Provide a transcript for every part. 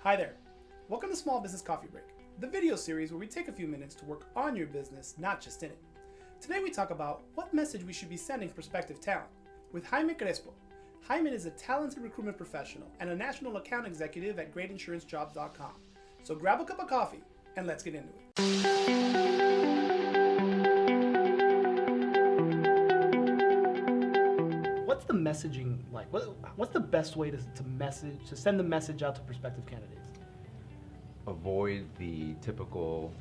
Hi there. Welcome to Small Business Coffee Break, the video series where we take a few minutes to work on your business, not just in it. Today we talk about what message we should be sending prospective talent with Jaime Crespo. Jaime is a talented recruitment professional and a national account executive at greatinsurancejobs.com. So grab a cup of coffee and let's get into it. What's the messaging like? What's the best way to send the message out to prospective candidates? Avoid the typical,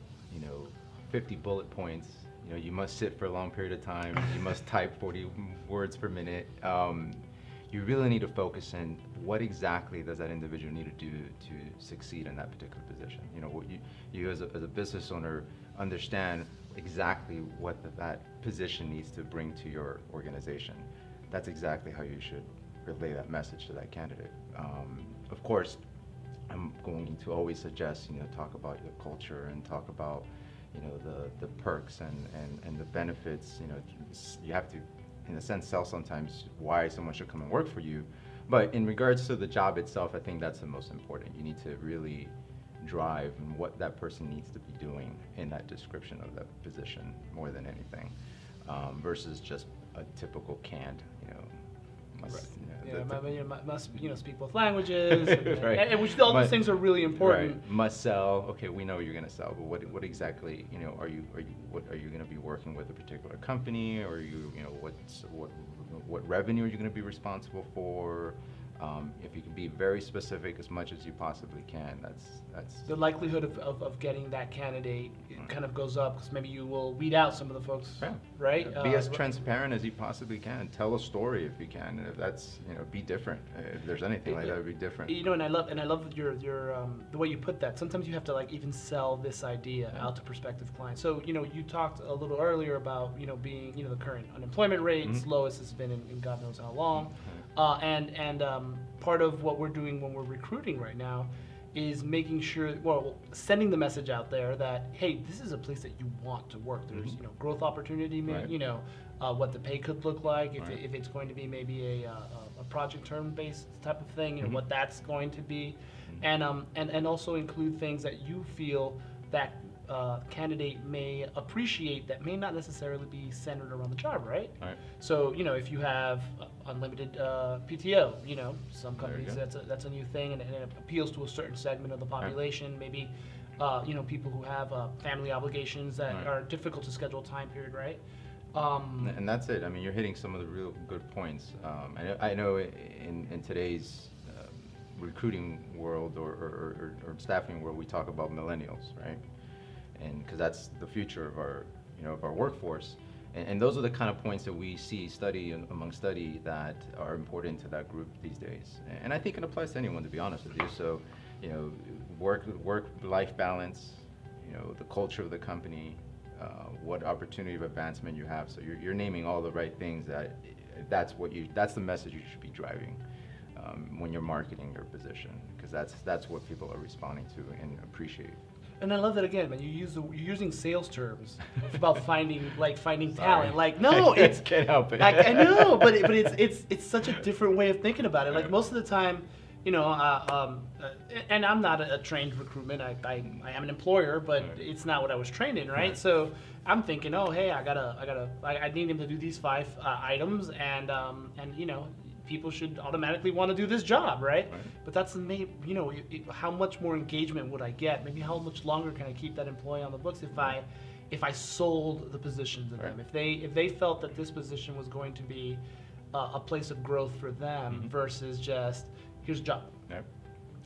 50 bullet points. You must sit for a long period of time. You must type 40 words per minute. You really need to focus on what exactly does that individual need to do to succeed in that particular position. What you as a business owner understand exactly what that position needs to bring to your organization. That's exactly how you should relay that message to that candidate. Of course, I'm going to always suggest, talk about your culture and talk about, the perks and the benefits. You have to, in a sense, sell sometimes why someone should come and work for you. But in regards to the job itself, I think that's the most important. You need to really drive and what that person needs to be doing in that description of that position more than anything, versus just a typical canned, must speak both languages, and, right. and which all those things are really important. Right. Must sell. Okay, we know you're going to sell, but what exactly, are you going to be working with a particular company, or what revenue are you going to be responsible for? If you can be very specific as much as you possibly can, that's the likelihood of getting that candidate kind of goes up, because maybe you will weed out some of the folks, right? Be as transparent as you possibly can. Tell a story if you can. And if that's, be different. If there's anything like that, be different. And I love your the way you put that. Sometimes you have to even sell this idea out to prospective clients. So you talked a little earlier about being the current unemployment rates, lowest it's been in God knows how long, and part of what we're doing when we're recruiting right now is making sure, sending the message out there that, hey, this is a place that you want to work. There's, growth opportunity, what the pay could look like, if it's going to be maybe a project term-based type of thing, what that's going to be, and also include things that you feel that candidate may appreciate that may not necessarily be centered around the job, right? So, if you have unlimited PTO, some companies that's a new thing, and it appeals to a certain segment of the population. Maybe, people who have family obligations that are difficult to schedule time period, right? And that's it. I mean, you're hitting some of the real good points. I know in today's recruiting world or staffing world, we talk about millennials, right? And because that's the future of our workforce, and those are the kind of points that we see among study that are important to that group these days. And I think it applies to anyone, to be honest with you. So, work-life balance, the culture of the company, what opportunity of advancement you have. So you're naming all the right things. That's the message you should be driving when you're marketing your position, because that's what people are responding to and appreciate. And I love that again, man. You're using sales terms about finding talent. No, it's can't help it. I know, but it's such a different way of thinking about it. Like most of the time, and I'm not a trained recruitment. I am an employer, but it's not what I was trained in, right? So I'm thinking, oh, hey, I need him to do these 5 items, and people should automatically want to do this job, right? But that's how much more engagement would I get? Maybe how much longer can I keep that employee on the books if I sold the position to them? If they felt that this position was going to be a place of growth for them versus just here's a job.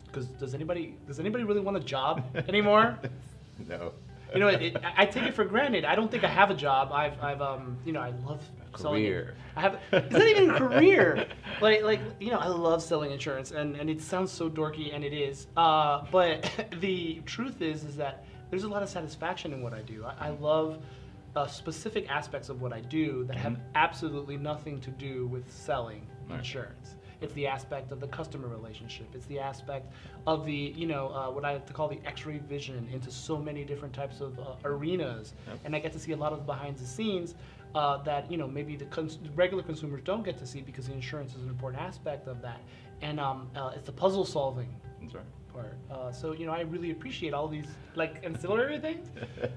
Because does anybody really want a job anymore? No. I take it for granted. I don't think I have a job. I love selling. Career. It's not even a career. I love selling insurance, and it sounds so dorky, and it is. But the truth is that there's a lot of satisfaction in what I do. I love specific aspects of what I do that have absolutely nothing to do with selling insurance. It's the aspect of the customer relationship. It's the aspect of the, what I like to call the X-ray vision into so many different types of arenas. And I get to see a lot of the behind the scenes that, maybe the regular consumers don't get to see, because the insurance is an important aspect of that. And it's the puzzle solving That's right. part. So, you know, I really appreciate all these, like, ancillary things.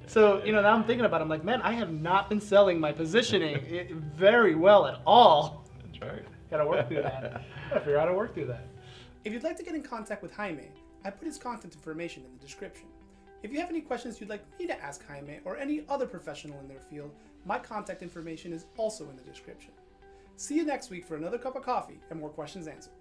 So, you know, now I'm thinking about it, I'm like, man, I have not been selling my positioning very well at all. That's right. Gotta work through that. Gotta figure out how to work through that. If you'd like to get in contact with Jaime, I put his contact information in the description. If you have any questions you'd like me to ask Jaime or any other professional in their field, my contact information is also in the description. See you next week for another cup of coffee and more questions answered.